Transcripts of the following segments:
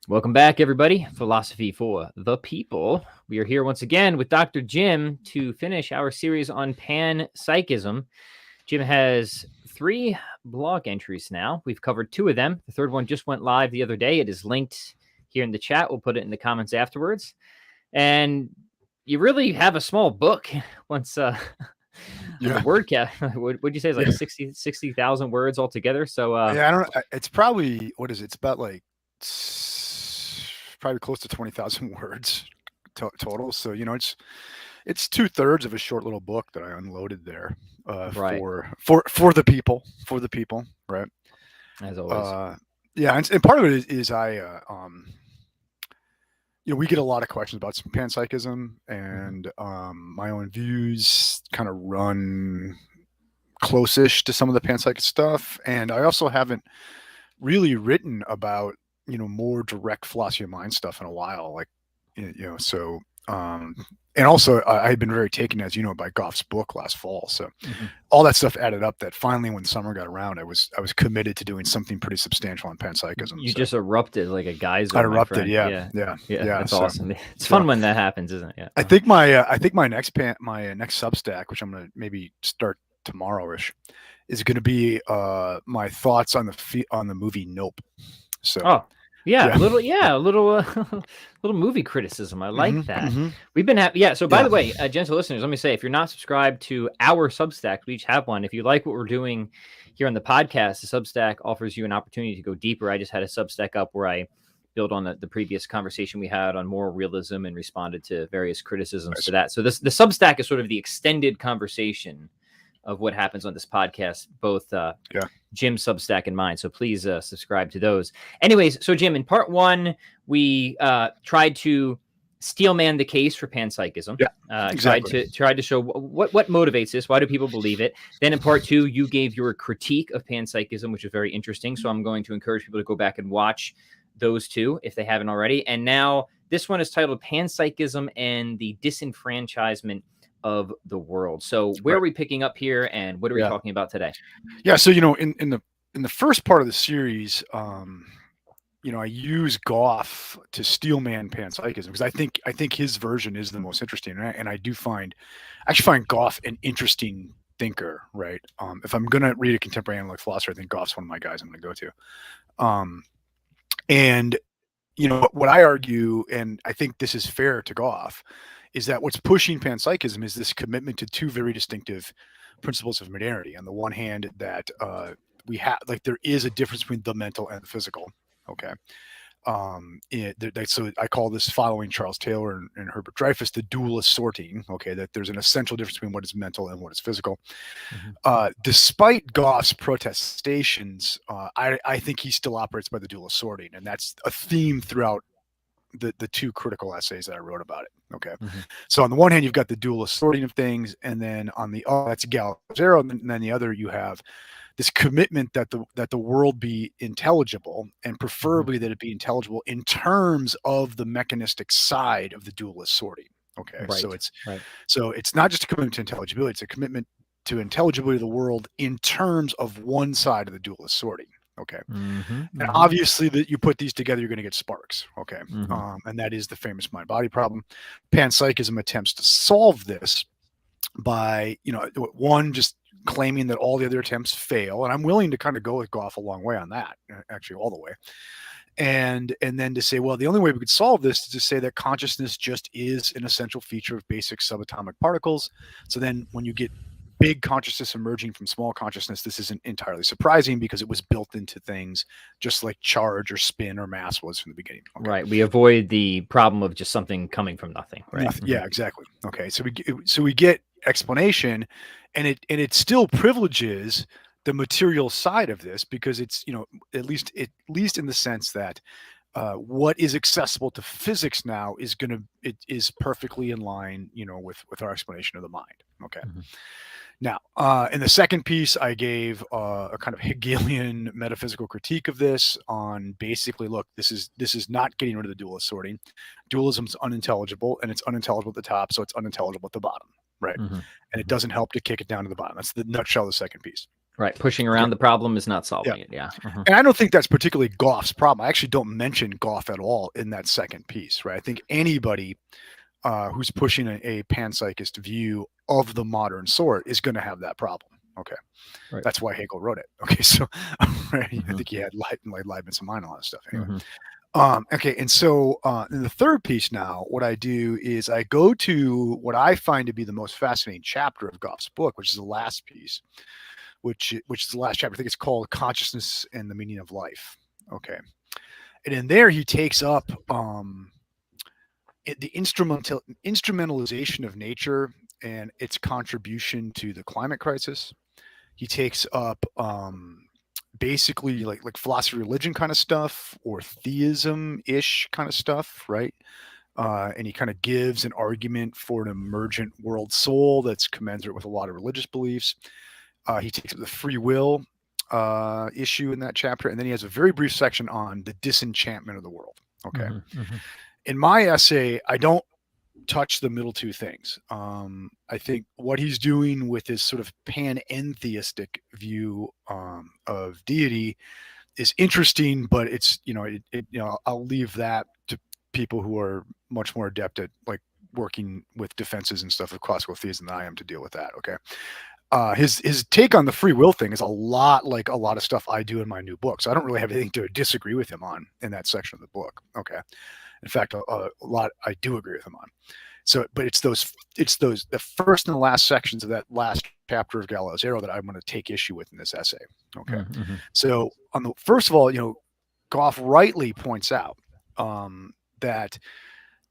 Welcome back, everybody. Philosophy for the People. We are here once again with Dr. Jim to finish our series on panpsychism. Jim has 3 blog entries now. We've covered 2 of them. The third one just went live the other day. It is linked here in the chat. We'll put it in the comments afterwards. And you really have a small book once the word count. What'd you say? It's like 60,000 words altogether. So yeah, I don't know. It's probably, what is it? It's about like probably close to 20,000 words total. So, it's 2/3 of a short little book that I unloaded there right. for the people, right? As always. Yeah. And part of it is we get a lot of questions about panpsychism, and my own views kind of run close-ish to some of the panpsychic stuff. And I also haven't really written about, more direct philosophy of mind stuff in a while. Like, so, and also I had been very taken, as you know, by Goff's book last fall. So all that stuff added up that finally, when summer got around, I was committed to doing something pretty substantial on panpsychism. You just erupted like a geyser. I erupted. Yeah. That's awesome. It's fun when that happens, isn't it? Yeah. I think my next Substack, which I'm going to maybe start tomorrow-ish, is going to be my thoughts on the movie Nope. So a little movie criticism. I like that. We've been so by the way, gentle listeners, let me say, if you're not subscribed to our Substack, we each have one. If you like what we're doing here on the podcast, the Substack offers you an opportunity to go deeper. I just had a Substack up where I build on the previous conversation we had on moral realism and responded to various criticisms to that. So the Substack is sort of the extended conversation of what happens on this podcast, both Jim's Substack and mine. So please subscribe to those. Anyways, so Jim, in part 1, we tried to steelman the case for panpsychism. Exactly. Tried to show what motivates this. Why do people believe it? Then in part 2, you gave your critique of panpsychism, which is very interesting. So I'm going to encourage people to go back and watch those 2 if they haven't already. And now this one is titled Panpsychism and the Disenfranchisement of the World. So where are we picking up here, and what are we talking about today? Yeah, so in the first part of the series, I use Goff to steelman panpsychism because I think his version is the most interesting, and I find Goff an interesting thinker, right? If I'm gonna read a contemporary analytic philosopher, I think Goff's one of my guys I'm gonna go to. And what I argue, and I think this is fair to Goff, is that what's pushing panpsychism is this commitment to 2 very distinctive principles of modernity. On the one hand, that we have, like, there is a difference between the mental and the physical. Okay. So I call this, following Charles Taylor and Herbert Dreyfus, the dualist sorting. Okay, that there's an essential difference between what is mental and what is physical. Despite Goff's protestations, I think he still operates by the dualist sorting, and that's a theme throughout the 2 critical essays that I wrote about it. Okay. So on the one hand, you've got the dualist sorting of things, and then on the other, that's Gallo, and then the other, you have this commitment that the world be intelligible, and preferably that it be intelligible in terms of the mechanistic side of the dualist sorting. Okay. So it's not just a commitment to intelligibility, it's a commitment to intelligibility of the world in terms of one side of the dualist sorting. Okay. And obviously that you put these together, you're going to get sparks. Okay. And that is the famous mind-body problem. Panpsychism attempts to solve this by, one, just claiming that all the other attempts fail. And I'm willing to kind of go with Goff a long way on that, actually all the way. And then to say, well, the only way we could solve this is to say that consciousness just is an essential feature of basic subatomic particles. So then when you get big consciousness emerging from small consciousness, this isn't entirely surprising because it was built into things just like charge or spin or mass was from the beginning. Okay. Right. We avoid the problem of just something coming from nothing. Right. Yeah, exactly. Okay. So we get explanation, and it still privileges the material side of this because it's, at least in the sense that what is accessible to physics now is perfectly in line, with our explanation of the mind. Okay. Now, in the second piece, I gave a kind of Hegelian metaphysical critique of this on basically, look, this is not getting rid of the dualist sorting. Dualism is unintelligible, and it's unintelligible at the top, so it's unintelligible at the bottom, right? And it doesn't help to kick it down to the bottom. That's the nutshell of the second piece. Right. Pushing around the problem is not solving Yeah. it. Yeah. And I don't think that's particularly Goff's problem. I actually don't mention Goff at all in that second piece, right? I think anybody who's pushing a panpsychist view of the modern sort is going to have that problem. Okay. Right. That's why Hegel wrote it. Okay. So right, I think he had Leibniz in mind on a lot of stuff. Anyway. Okay. And so in the third piece now, what I do is I go to what I find to be the most fascinating chapter of Goff's book, which is the last piece, which is the last chapter. I think it's called Consciousness and the Meaning of Life. Okay. And in there, he takes up the instrumentalization of nature and its contribution to the climate crisis. He takes up basically like philosophy, religion kind of stuff, or theism-ish kind of stuff, right? And he kind of gives an argument for an emergent world soul that's commensurate with a lot of religious beliefs. He takes up the free will issue in that chapter, and then he has a very brief section on the disenchantment of the world. Okay. In my essay, I don't touch the middle two things. I think what he's doing with his sort of panentheistic view of deity is interesting, but it's I'll leave that to people who are much more adept at like working with defenses and stuff of classical theism than I am to deal with that. Okay. His take on the free will thing is a lot like a lot of stuff I do in my new book. So I don't really have anything to disagree with him on in that section of the book. Okay. In fact, a lot I do agree with him on. So, but it's the first and the last sections of that last chapter of Galileo's Arrow that I'm going to take issue with in this essay. Okay. So first of all, Goff rightly points out that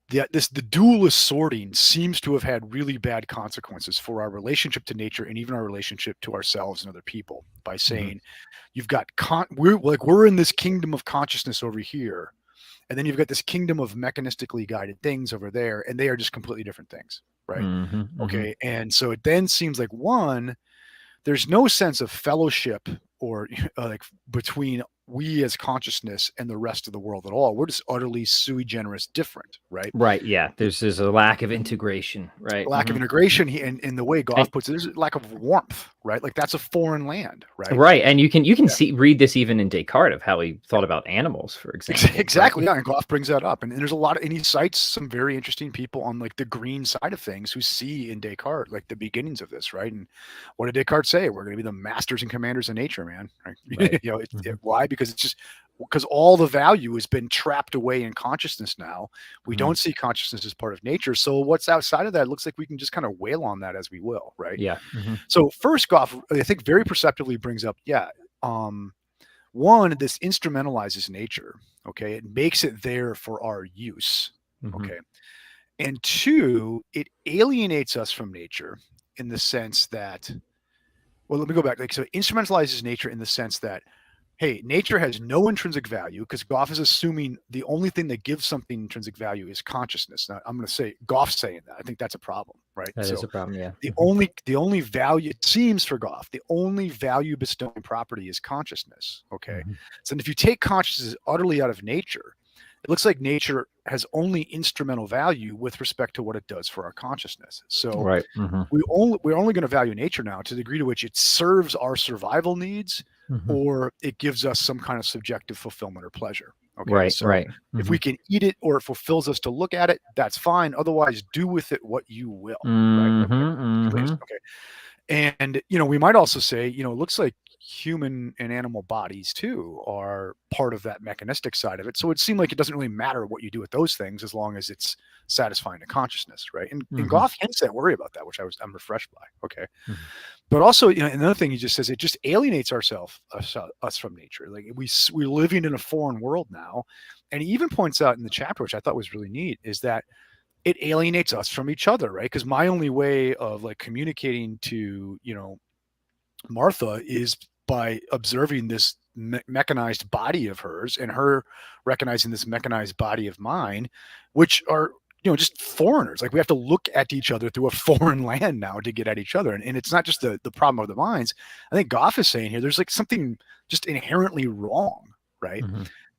the dualist sorting seems to have had really bad consequences for our relationship to nature and even our relationship to ourselves and other people by saying you've got we're in this kingdom of consciousness over here, and then you've got this kingdom of mechanistically guided things over there, and they are just completely different things, right? Okay. And so it then seems like there's no sense of fellowship or like between we as consciousness and the rest of the world at all. We're just utterly sui generis different, right? Right. Yeah. There's a lack of integration, right? Lack of integration, and the way Goff puts it, there's a lack of warmth, right? Like that's a foreign land, right? Right. And you can read this even in Descartes of how he thought about animals, for example. Exactly. Right? Yeah. And Goff brings that up. And there's a lot of, and he cites some very interesting people on like the green side of things who see in Descartes, like the beginnings of this, right? And what did Descartes say? We're going to be the masters and commanders of nature, man. Right? Why? Because all the value has been trapped away in consciousness now. We don't see consciousness as part of nature. So what's outside of that, it looks like we can just kind of wail on that as we will, right? Yeah. So first, Goff, I think very perceptively brings up, one, this instrumentalizes nature. Okay. It makes it there for our use. Okay. And two, it alienates us from nature in the sense that, well, let me go back. So it instrumentalizes nature in the sense that, hey, nature has no intrinsic value because Goff is assuming the only thing that gives something intrinsic value is consciousness. Now, I'm going to say Goff's saying that. I think that's a problem, right? That is a problem, yeah. The only value, it seems for Goff, the only value bestowing property is consciousness. Okay. So if you take consciousness utterly out of nature, it looks like nature has only instrumental value with respect to what it does for our consciousness. So we're only going to value nature now to the degree to which it serves our survival needs or it gives us some kind of subjective fulfillment or pleasure. Okay. Right. So if we can eat it or it fulfills us to look at it, that's fine. Otherwise, do with it what you will. Right? Okay. And, we might also say, it looks like human and animal bodies too are part of that mechanistic side of it. So it seemed like it doesn't really matter what you do with those things as long as it's satisfying to consciousness, right? And Goff hints at worry about that, which I'm refreshed by. Okay. But also, another thing he just says, it just alienates us from nature. Like we're living in a foreign world now. And he even points out in the chapter, which I thought was really neat, is that it alienates us from each other, right? Because my only way of like communicating to, Martha is by observing this mechanized body of hers and her recognizing this mechanized body of mine, which are, just foreigners. Like we have to look at each other through a foreign land now to get at each other. And it's not just the problem of the minds. I think Goff is saying here, there's like something just inherently wrong, right?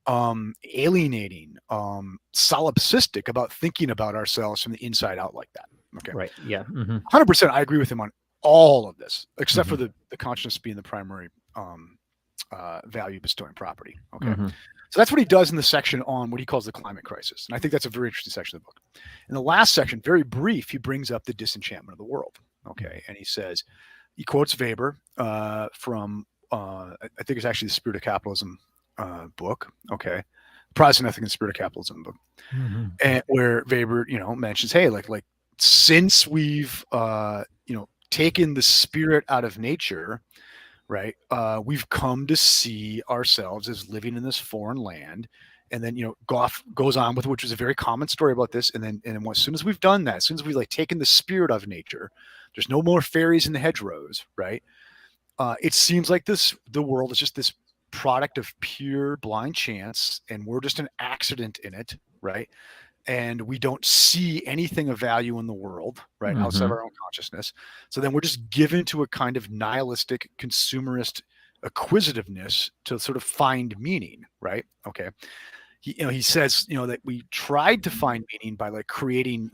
Alienating, solipsistic about thinking about ourselves from the inside out like that. Okay. Right. Yeah. 100%. I agree with him on all of this, except for the consciousness being the primary value bestowing property. Okay. So that's what he does in the section on what he calls the climate crisis. And I think that's a very interesting section of the book. In the last section, very brief, he brings up the disenchantment of the world. Okay. And he says, he quotes Weber from, I think it's actually the Spirit of Capitalism book. Okay. Protestant Ethic and Spirit of Capitalism book. And where Weber, mentions, hey, like since we've, taken the spirit out of nature, right? We've come to see ourselves as living in this foreign land. And then, Goff goes on with, which is a very common story about this. And then as soon as we've done that, as soon as we've taken the spirit of nature, there's no more fairies in the hedgerows, right? It seems like the world is just this product of pure blind chance, and we're just an accident in it, right? And we don't see anything of value in the world, right, outside of our own consciousness. So then we're just given to a kind of nihilistic, consumerist acquisitiveness to sort of find meaning, right? Okay. He says, that we tried to find meaning by creating,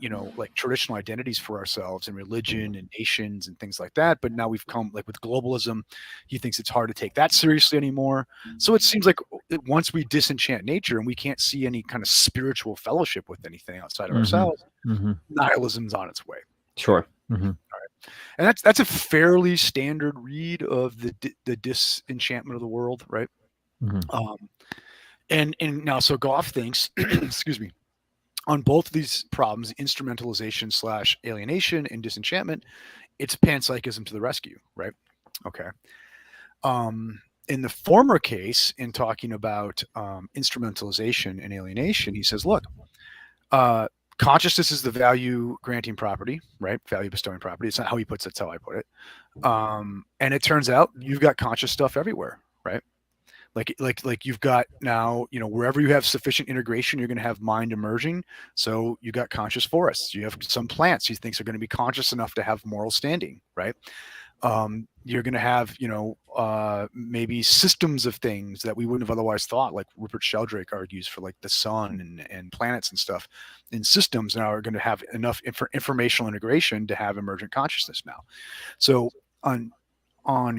traditional identities for ourselves and religion and nations and things like that. But now we've come with globalism, he thinks it's hard to take that seriously anymore. So it seems like once we disenchant nature and we can't see any kind of spiritual fellowship with anything outside of ourselves, nihilism's on its way. Sure. All right. And that's a fairly standard read of the disenchantment of the world, right? And now, so Goff thinks, excuse me, on both of these problems, instrumentalization / alienation and disenchantment, it's panpsychism to the rescue, right? Okay. In the former case, in talking about instrumentalization and alienation, he says, look, consciousness is the value granting property, right? Value bestowing property. It's not how he puts it, it's how I put it. And it turns out you've got conscious stuff everywhere, right? Like you've got now, wherever you have sufficient integration, you're going to have mind emerging. So you got conscious forests. You have some plants he thinks are going to be conscious enough to have moral standing, right? You're going to have, maybe systems of things that we wouldn't have otherwise thought, like Rupert Sheldrake argues for the sun and planets and stuff in systems now are going to have enough informational integration to have emergent consciousness now. So on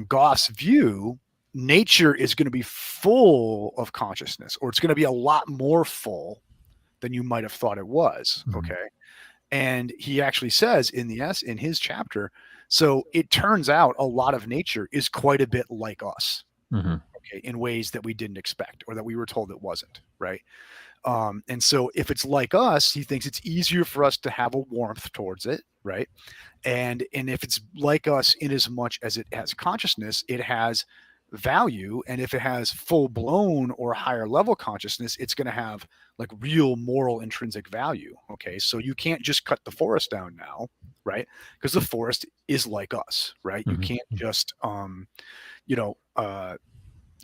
Goff's view, nature is going to be full of consciousness, or it's going to be a lot more full than you might have thought it was. Okay. And he actually says in his chapter, so it turns out a lot of nature is quite a bit like us, okay, in ways that we didn't expect or that we were told it wasn't, right? And so if it's like us, he thinks it's easier for us to have a warmth towards it, right? And if it's like us in as much as it has consciousness, it has value. And if it has full blown or higher level consciousness, it's going to have real moral intrinsic value. Okay. So you can't just cut the forest down now, right? Because the forest is like us, right? You can't just,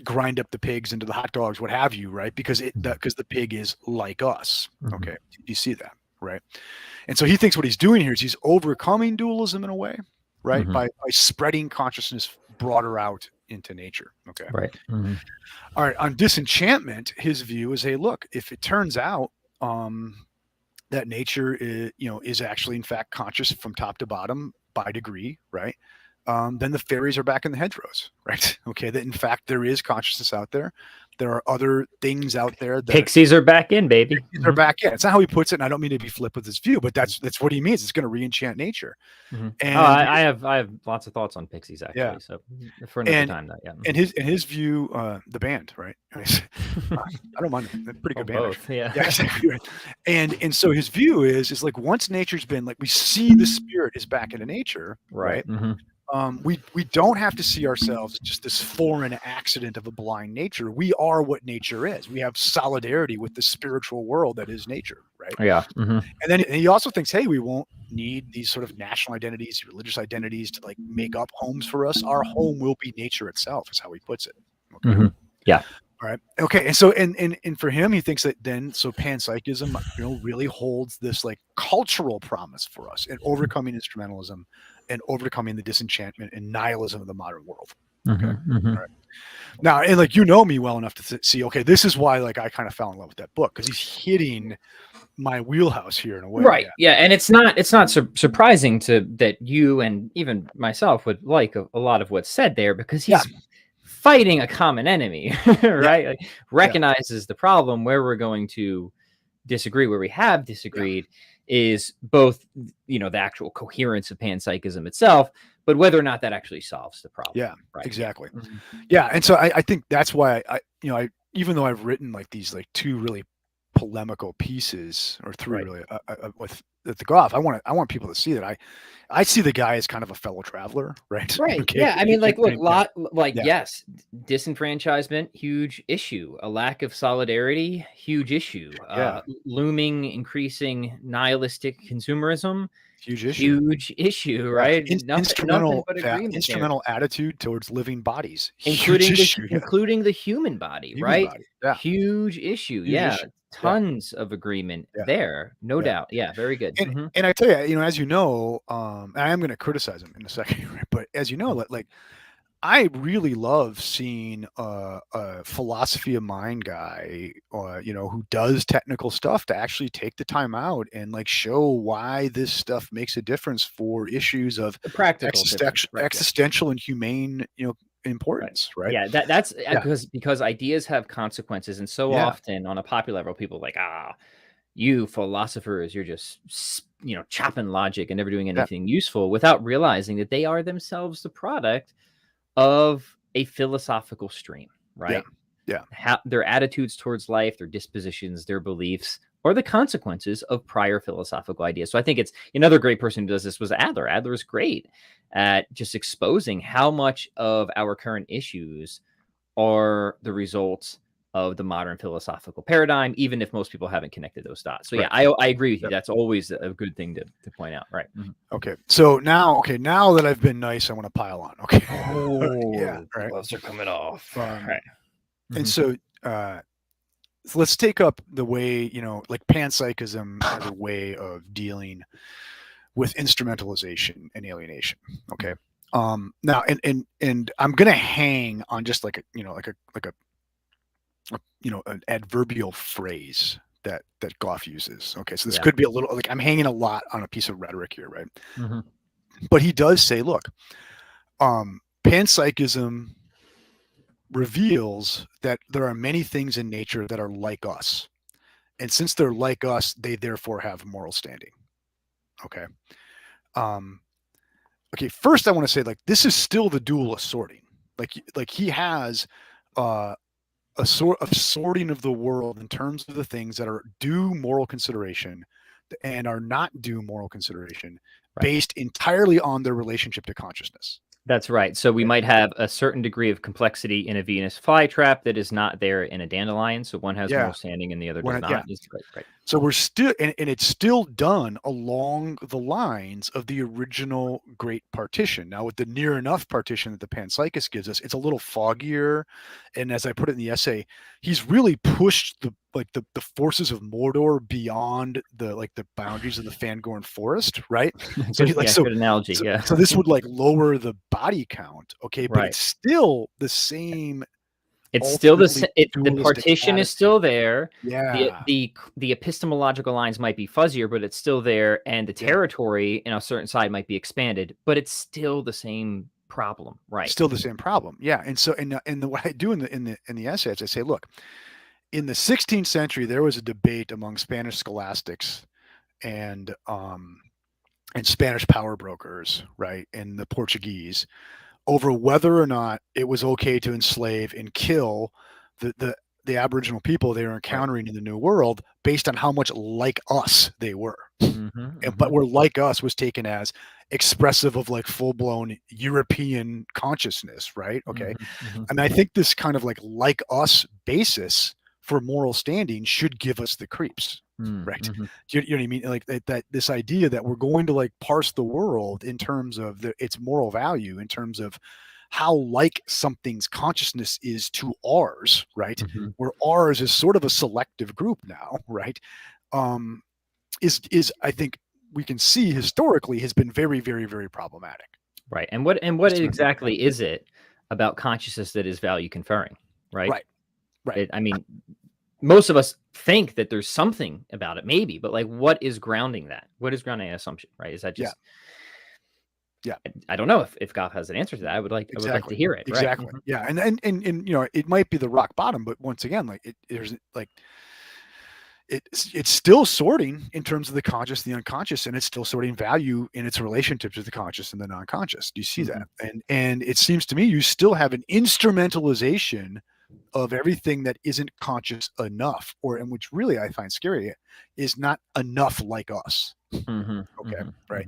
grind up the pigs into the hot dogs, what have you, right? Because the pig is like us. Okay. You see that, right? And so he thinks what he's doing here is he's overcoming dualism in a way, right? By spreading consciousness broader out into nature. Okay. Right. All right. On disenchantment, his view is, hey, look, if it turns out that nature is actually in fact conscious from top to bottom by degree, right? Then the fairies are back in the hedgerows, right? Okay. That in fact there is consciousness out there. There are other things out there that pixies are back in, baby. They're back in. It's not how he puts it, and I don't mean to be flip with his view, but that's what he means. It's going to re-enchant nature. And I have lots of thoughts on pixies actually. Yeah. So for another time, that And his view, the band, right? I don't mind them. They're pretty good band. Both, yeah. Exactly right. And so his view is once nature's been we see the spirit is back into nature, right? We don't have to see ourselves as just this foreign accident of a blind nature. We are what nature is. We have solidarity with the spiritual world that is nature, right? Yeah. And then he also thinks, hey, we won't need these sort of national identities, religious identities to make up homes for us. Our home will be nature itself, is how he puts it. Okay. Yeah. All right. Okay. And so, and for him, he thinks that so panpsychism, really holds this cultural promise for us in overcoming instrumentalism and overcoming the disenchantment and nihilism of the modern world. Okay. Mm-hmm. All right. Now, and like, you know me well enough to see, okay, this is why like I kind of fell in love with that book, because he's hitting my wheelhouse here in a way. Right. Yeah. And it's not surprising that you and even myself would like a lot of what's said there, because he's fighting a common enemy, right? Like, recognizes the problem. Where we're going to disagree, where we have disagreed, is both, the actual coherence of panpsychism itself, but whether or not that actually solves the problem. Yeah, Right. exactly. Mhm. Yeah. And so I think that's why I even though I've written like these like two really polemical pieces, or three really, with the Goff, I want people to see that I see the guy as kind of a fellow traveler, right? Right. Okay. Yeah. I mean, like, look, Yeah. yes, disenfranchisement, huge issue. A lack of solidarity, huge issue. Yeah. Looming, increasing nihilistic consumerism, Huge issue, right? Nothing but agreement there. Instrumental attitude towards living bodies, Including huge issue. including the human body, Human right? body. Yeah. Huge issue. Huge Yeah. issue. Tons of agreement there. No doubt. Yeah. Very good. And I tell you, as you know, and I am going to criticize him in a second, right? But as you know, like I really love seeing a philosophy of mind guy, who does technical stuff, to actually take the time out and like show why this stuff makes a difference for issues of The practical difference, right, existential and humane, importance, right? Yeah, that's because ideas have consequences, and so Yeah. often on a popular level, people are like, you philosophers, you're just chopping logic and never doing anything useful, without realizing that they are themselves the product of a philosophical stream, right? Yeah. Their attitudes towards life, their dispositions, their beliefs, or the consequences of prior philosophical ideas. So I think it's another great person who does this was Adler. Adler is great at just exposing how much of our current issues are the results of the modern philosophical paradigm, even if most people haven't connected those dots. So yeah, I agree with you. That's always a good thing to point out. Right. Mm-hmm. Okay. So now that I've been nice, I want to pile on. Okay. Oh, yeah. Right. Gloves are coming off. Right. And so let's take up the way, like panpsychism as a way of dealing with instrumentalization and alienation. Okay. Now, and I'm going to hang on just like an adverbial phrase that Goff uses. Okay. So this could be a little like I'm hanging a lot on a piece of rhetoric here. Right. Mm-hmm. But he does say, look, panpsychism reveals that there are many things in nature that are like us. And since they're like us, they therefore have moral standing. Okay. Okay. First, I want to say, like, this is still the dualist sorting. Like he has a sort of sorting of the world in terms of the things that are due moral consideration and are not due moral consideration, based entirely on their relationship to consciousness. That's right. So we might have a certain degree of complexity in a Venus flytrap that is not there in a dandelion. So one has moral standing and the other does not. Right. So we're still, and it's still done along the lines of the original Great Partition. Now, with the near enough partition that the panpsychist gives us, it's a little foggier. And as I put it in the essay, he's really pushed the forces of Mordor beyond the boundaries of the Fangorn forest, right? So good analogy. So this would like lower the body count, okay, but it's still the same. It's still the partition attitude. Is still there. Yeah. The epistemological lines might be fuzzier, but it's still there, and the territory in a certain side might be expanded, but it's still the same problem, right? Still the same problem, yeah. And so, what I do in the essay is I say, look, in the 16th century, there was a debate among Spanish scholastics and Spanish power brokers, right, and the Portuguese, over whether or not it was okay to enslave and kill the Aboriginal people they were encountering in the New World based on how much like us they were. But where like us was taken as expressive of like full-blown European consciousness, right? Okay. And I think this kind of like us basis for moral standing should give us the creeps, right? You know what I mean? Like that this idea that we're going to like parse the world in terms of its moral value, in terms of how like something's consciousness is to ours, right? Where ours is sort of a selective group now, right? Is I think we can see historically has been very, very, very problematic. Right. And what exactly is it about consciousness that is value conferring, right? Right. I mean, most of us think that there's something about it, maybe, but like, what is grounding that? What is grounding an assumption, right? Is that just? Yeah. I don't know if Goff has an answer to that. I would like to hear it. Right. Exactly. Yeah. And it might be the rock bottom, but once again, like there's like it's still sorting in terms of the conscious and the unconscious, and it's still sorting value in its relationship to the conscious and the non-conscious. Do you see that? And it seems to me you still have an instrumentalization of everything that isn't conscious enough, and which really I find scary, is not enough like us. Okay. Right.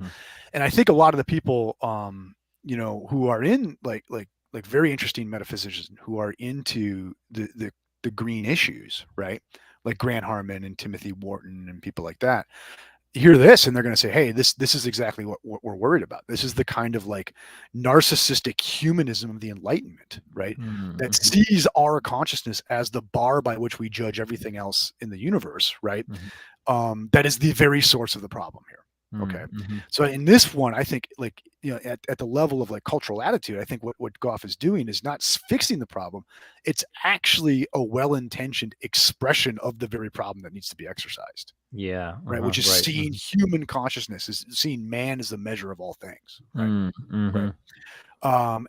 And I think a lot of the people, who are in like very interesting metaphysicians who are into the green issues, right? Like Grant Harmon and Timothy Wharton and people like that, hear this and they're going to say, hey, this is exactly what we're worried about. This is the kind of like narcissistic humanism of the Enlightenment, right? That sees our consciousness as the bar by which we judge everything else in the universe, right? That is the very source of the problem here. Okay. So in this one, I think like, at the level of like cultural attitude, I think what Goff is doing is not fixing the problem. It's actually a well-intentioned expression of the very problem that needs to be exercised. Yeah. Right. Which is seeing human consciousness, is seeing man as the measure of all things. Right. Right.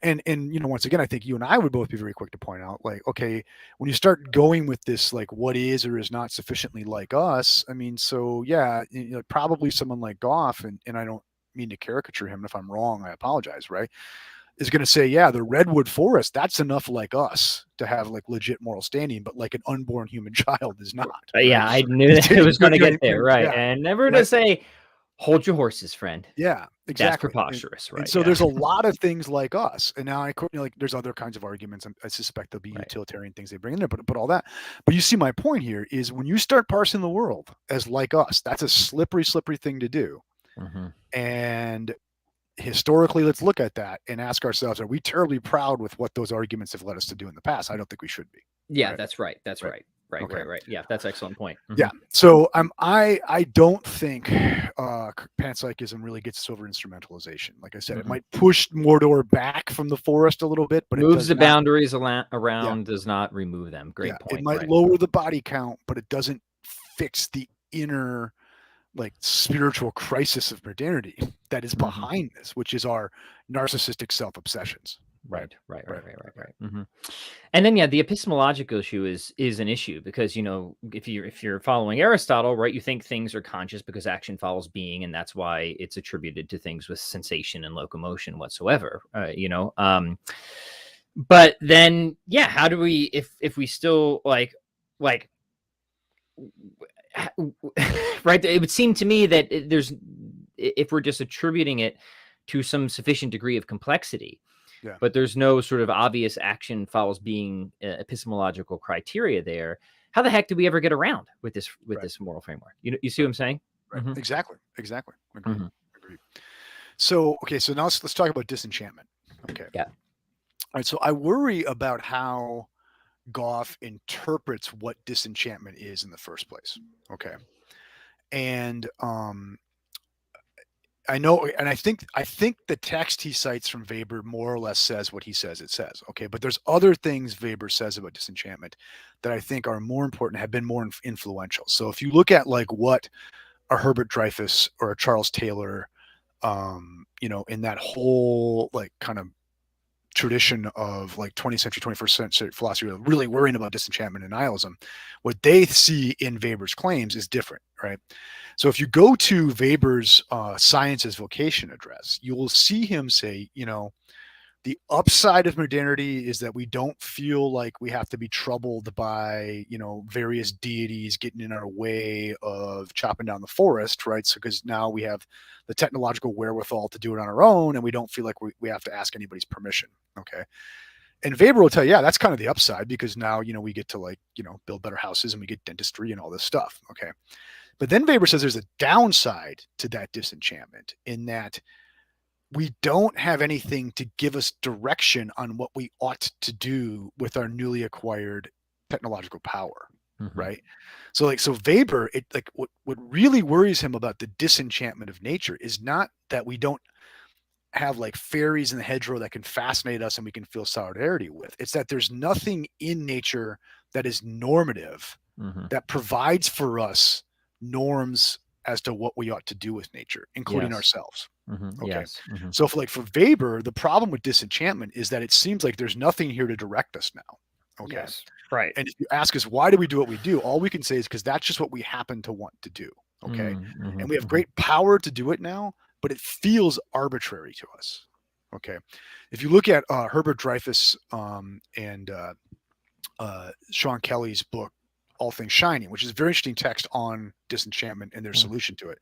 And once again, I think you and I would both be very quick to point out, like, okay, when you start going with this, like, what is or is not sufficiently like us, I mean, so yeah, probably someone like Goff, and I don't mean to caricature him. If I'm wrong, I apologize, right? Is going to say, yeah, the redwood forest, that's enough like us to have like legit moral standing, but like an unborn human child is not. Right? Yeah, I knew that it was going to get there, right? Yeah. And never to say, hold your horses, friend. Yeah, exactly. That's preposterous, right? And so there's a lot of things like us, and now there's other kinds of arguments. I suspect there'll be utilitarian things they bring in there, but all that. But you see, my point here is when you start parsing the world as like us, that's a slippery thing to do. And historically, let's look at that and ask ourselves: are we terribly proud with what those arguments have led us to do in the past? I don't think we should be. Yeah, right? That's right. That's right. Right. Yeah, that's an excellent point. Yeah. So I don't think panpsychism really gets us over instrumentalization. Like I said, it might push Mordor back from the forest a little bit, but moves the boundaries around, does not remove them. Great point. It might lower the body count, but it doesn't fix the inner, like, spiritual crisis of modernity that is behind this, which is our narcissistic self-obsessions. Right. And then, the epistemological issue is an issue because, if you're following Aristotle, right, you think things are conscious because action follows being, and that's why it's attributed to things with sensation and locomotion whatsoever. But then, how do we, if we still like, right? It would seem to me that if we're just attributing it to some sufficient degree of complexity. Yeah. But there's no sort of obvious action follows being epistemological criteria there. How the heck do we ever get around with this moral framework? You see what I'm saying? Right. Exactly. Agreed. So now let's talk about disenchantment. Okay. Yeah. All right. So I worry about how Goff interprets what disenchantment is in the first place. Okay. And I know, and I think the text he cites from Weber more or less says what he says it says. Okay, but there's other things Weber says about disenchantment that I think are more important, have been more influential. So if you look at like what a Herbert Dreyfus or a Charles Taylor, in that whole like kind of tradition of like 20th century, 21st century philosophy, really worrying about disenchantment and nihilism, what they see in Weber's claims is different, right? So if you go to Weber's Science as Vocation address, you will see him say, the upside of modernity is that we don't feel like we have to be troubled by, various deities getting in our way of chopping down the forest, right? So because now we have the technological wherewithal to do it on our own, and we don't feel like we have to ask anybody's permission. Okay. And Weber will tell you, yeah, that's kind of the upside because now, we get to build better houses and we get dentistry and all this stuff. Okay. But then Weber says there's a downside to that disenchantment in that we don't have anything to give us direction on what we ought to do with our newly acquired technological power. Right. So Weber, what really worries him about the disenchantment of nature is not that we don't have like fairies in the hedgerow that can fascinate us and we can feel solidarity with. It's that there's nothing in nature that is normative, that provides for us norms as to what we ought to do with nature, including Yes. ourselves. Okay. Yes. So for Weber, the problem with disenchantment is that it seems like there's nothing here to direct us now. Okay. Yes. Right. And if you ask us, why do we do what we do? All we can say is because that's just what we happen to want to do. Okay. And we have great power to do it now, but it feels arbitrary to us. Okay. If you look at Herbert Dreyfus and Sean Kelly's book, All Things Shining, which is a very interesting text on disenchantment and their solution to it.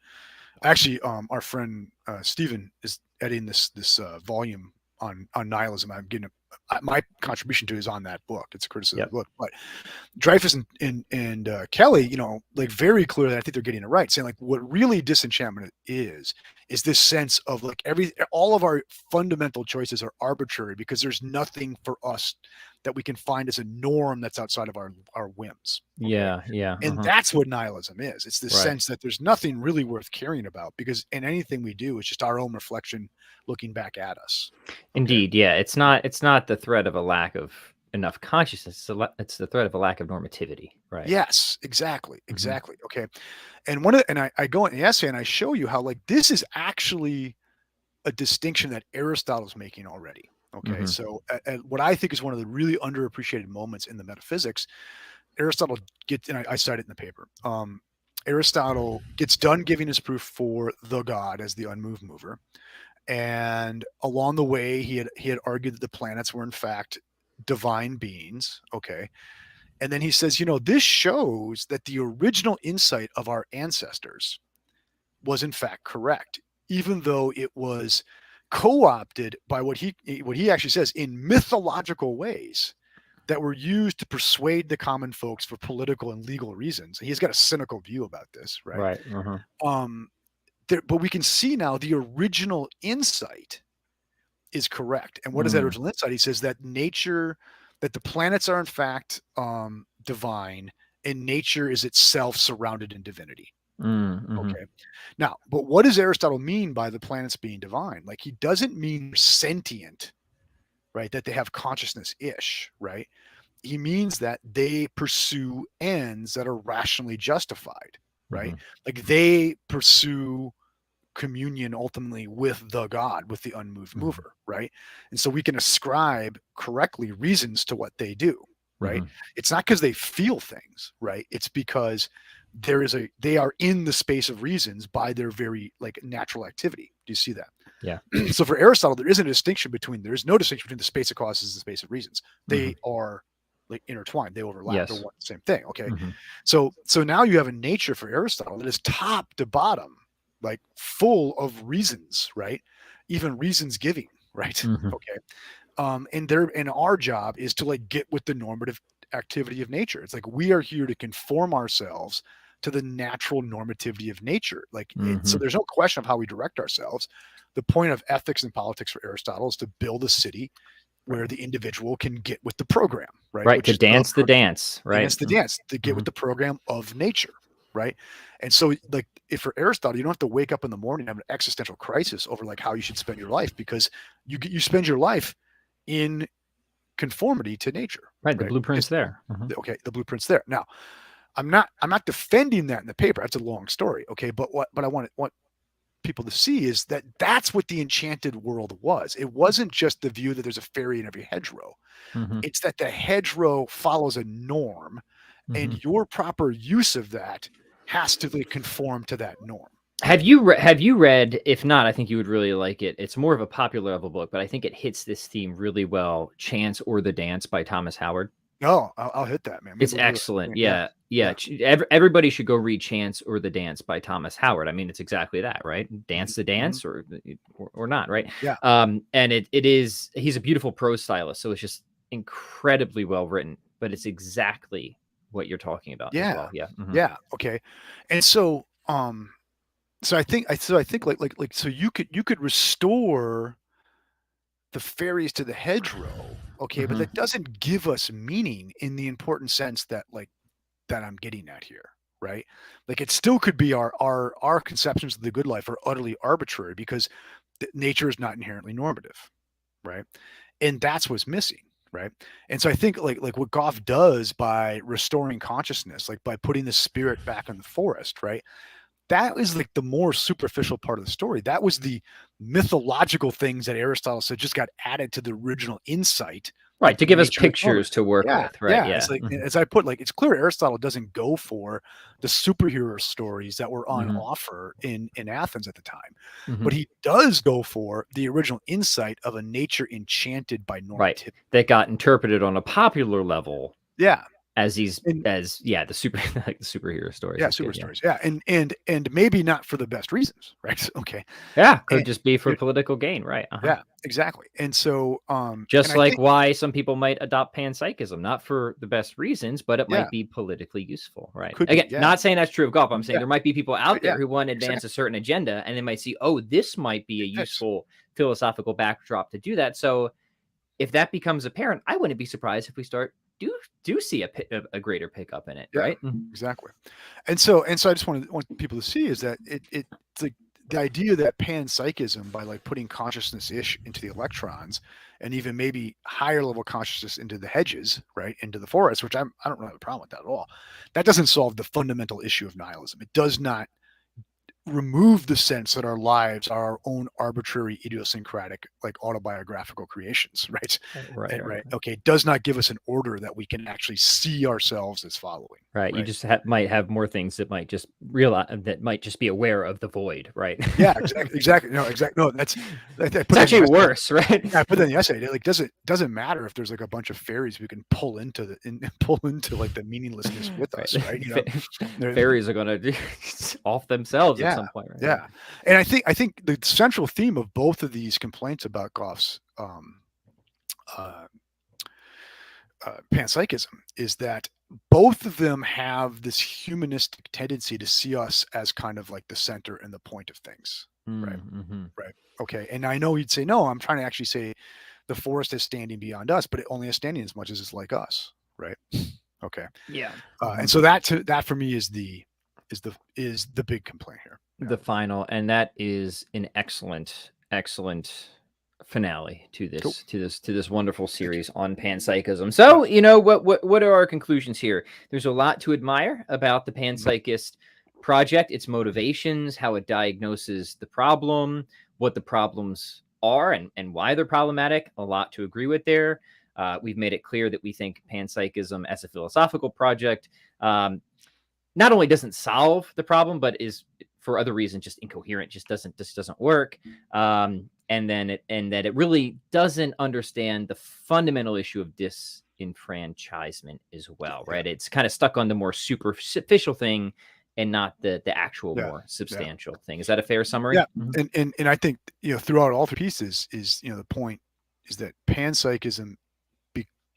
Actually, our friend Stephen is editing this volume on nihilism. I'm getting my contribution to is on that book. It's a criticism of the book, but Dreyfus and Kelly, like very clearly, I think they're getting it right, saying like what really disenchantment is this sense of like all of our fundamental choices are arbitrary because there's nothing for us that we can find as a norm that's outside of our whims. Okay? Yeah. And that's what nihilism is. It's this sense that there's nothing really worth caring about because in anything we do, it's just our own reflection looking back at us. Okay? Indeed. Yeah. It's not the threat of a lack of enough consciousness. It's the threat of a lack of normativity. Right. Yes, exactly. Okay. And I go in the essay and I show you how like this is actually a distinction that Aristotle's making already. Okay. So at what I think is one of the really underappreciated moments in the metaphysics, Aristotle gets, and I cite it in the paper. Aristotle gets done giving his proof for the God as the unmoved mover. And along the way, he had argued that the planets were in fact divine beings. Okay. And then he says, this shows that the original insight of our ancestors was in fact correct, even though it was co-opted by what he actually says in mythological ways that were used to persuade the common folks for political and legal reasons. He's got a cynical view about this, right? But we can see now the original insight is correct. And what is that original insight? He says that that the planets are in fact divine, and nature is itself surrounded in divinity. Okay. Now, but what does Aristotle mean by the planets being divine? Like he doesn't mean sentient, right? That they have consciousness-ish, right? He means that they pursue ends that are rationally justified, right? Like they pursue communion ultimately with the God, with the unmoved mover, right? And so we can ascribe correctly reasons to what they do, right? It's not because they feel things, right? It's because they are in the space of reasons by their very like natural activity. Do you see that? Yeah. So for Aristotle, there is no distinction between the space of causes and the space of reasons. They are like intertwined. They overlap. They're one the same thing. Okay. So now you have a nature for Aristotle that is top to bottom, like full of reasons, right? Even reasons giving, right? Okay. And our job is to like get with the normative activity of nature. It's like we are here to conform ourselves to the natural normativity of nature. Like so there's no question of how we direct ourselves. The point of ethics and politics for Aristotle is to build a city where the individual can get with the program, right? Right. To dance the dance, right? Dance the dance, to get with the program of nature, right? And so like if for Aristotle, you don't have to wake up in the morning and have an existential crisis over like how you should spend your life because you spend your life in conformity to nature. Right. The blueprint's there. Okay. The blueprint's there. Now, I'm not defending that in the paper. That's a long story. Okay. But I want people to see is that that's what the enchanted world was. It wasn't just the view that there's a fairy in every hedgerow. It's that the hedgerow follows a norm and your proper use of that has to conform to that norm. Have you read, if not, I think you would really like it. It's more of a popular level book, but I think it hits this theme really well. Chance or the Dance by Thomas Howard. No, I'll hit that, man. It's excellent. Yeah. Everybody should go read Chance or the Dance by Thomas Howard. I mean, it's exactly that, right? Dance the dance or not, right? Yeah. And he's a beautiful prose stylist, so it's just incredibly well written, but it's exactly what you're talking about as well. Yeah. Yeah. Okay. And so I think so you could restore the fairies to the hedgerow, okay, but that doesn't give us meaning in the important sense that that I'm getting at here, right? Like it still could be our conceptions of the good life are utterly arbitrary because nature is not inherently normative, right? And that's what's missing, right? And so I think like what Goff does by restoring consciousness, like by putting the spirit back in the forest, right? That is like the more superficial part of the story. That was the mythological things that Aristotle said just got added to the original insight. Right, to give us nature is normative. pictures to work Yeah, with, right? yeah. Yeah. It's like, as I put, like, it's clear Aristotle doesn't go for the superhero stories that were on offer in Athens at the time, but he does go for the original insight of a nature enchanted by normativity. Right, that got interpreted on a popular level. Yeah, as these the superhero stories. Yeah, super stories. Yeah, and maybe not for the best reasons, right? Okay. Yeah, could just be for political gain, right? Yeah, exactly. And so, just and like why some people might adopt panpsychism, not for the best reasons, but it might be politically useful, right? Again, not saying that's true of Goff. I'm saying there might be people out there who want to advance a certain agenda, and they might see, oh, this might be a useful philosophical backdrop to do that. So, if that becomes apparent, I wouldn't be surprised if we do see a greater pickup in it, right? Exactly. And so I just want people to see is that it's like the idea that panpsychism, by like putting consciousness-ish into the electrons and even maybe higher level consciousness into the hedges, right, into the forest, which I don't have a problem with that at all. That doesn't solve the fundamental issue of nihilism. It does not remove the sense that our lives are our own arbitrary, idiosyncratic, like autobiographical creations, right? Right. Okay. It does not give us an order that we can actually see ourselves as following. Right. You just might have more things that might just realize, that might just be aware of the void, right? Yeah, exactly. No, that's it's actually worse, right? Yeah, I put that in the essay. Like, doesn't matter if there's like a bunch of fairies we can pull into like the meaninglessness with us, right? You know, fairies are gonna off themselves at some point, right? Yeah, and I think the central theme of both of these complaints about Goff's panpsychism is that both of them have this humanistic tendency to see us as kind of like the center and the point of things, right? Right. Okay. And I know you'd say, no, I'm trying to actually say the forest is standing beyond us, but it only is standing as much as it's like us, right? Okay. Yeah. And so that for me is the big complaint here. The final, and that is an excellent finale to this wonderful series on panpsychism. So, what are our conclusions here? There's a lot to admire about the panpsychist project, its motivations, how it diagnoses the problem, what the problems are, and why they're problematic. A lot to agree with there. We've made it clear that we think panpsychism as a philosophical project not only doesn't solve the problem, but is for other reasons just incoherent, just doesn't work. And that it really doesn't understand the fundamental issue of disenfranchisement as well, right? It's kind of stuck on the more superficial thing and not the actual more substantial thing. Is that a fair summary? Yeah. And I think, throughout all the pieces is, the point is that panpsychism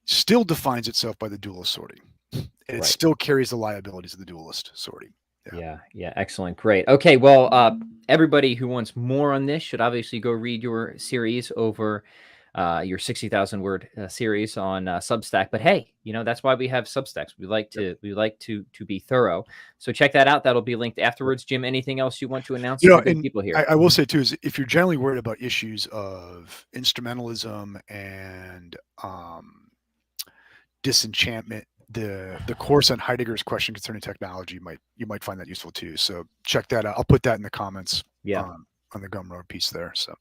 still defines itself by the dualist sorting. And it still carries the liabilities of the dualist sorting. Yeah. Excellent. Great. Okay. Well, everybody who wants more on this should obviously go read your series over your 60,000 word series on Substack. But hey, that's why we have Substacks. We like to be thorough. So check that out. That'll be linked afterwards. Jim, anything else you want to announce to the people here? I will say too, is if you're generally worried about issues of instrumentalism and disenchantment, the course on Heidegger's Question Concerning Technology you might find that useful too. So check that out. I'll put that in the comments. On the Gumroad piece there. So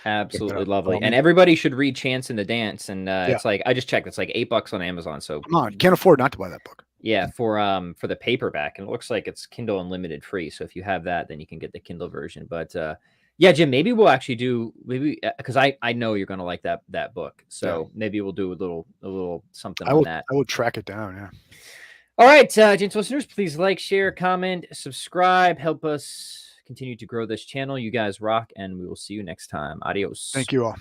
absolutely lovely. And everybody should read Chance and the Dance. And it's like, I just checked, it's like $8 on Amazon. So come on, you can't afford not to buy that book. Yeah, for the paperback, and it looks like it's Kindle Unlimited free. So if you have that, then you can get the Kindle version. But yeah, Jim, maybe we'll actually because I know you're going to like that book. So maybe we'll do a little something on that. I will track it down. Yeah. All right, gentle listeners, please like, share, comment, subscribe, help us continue to grow this channel. You guys rock, and we will see you next time. Adios. Thank you all.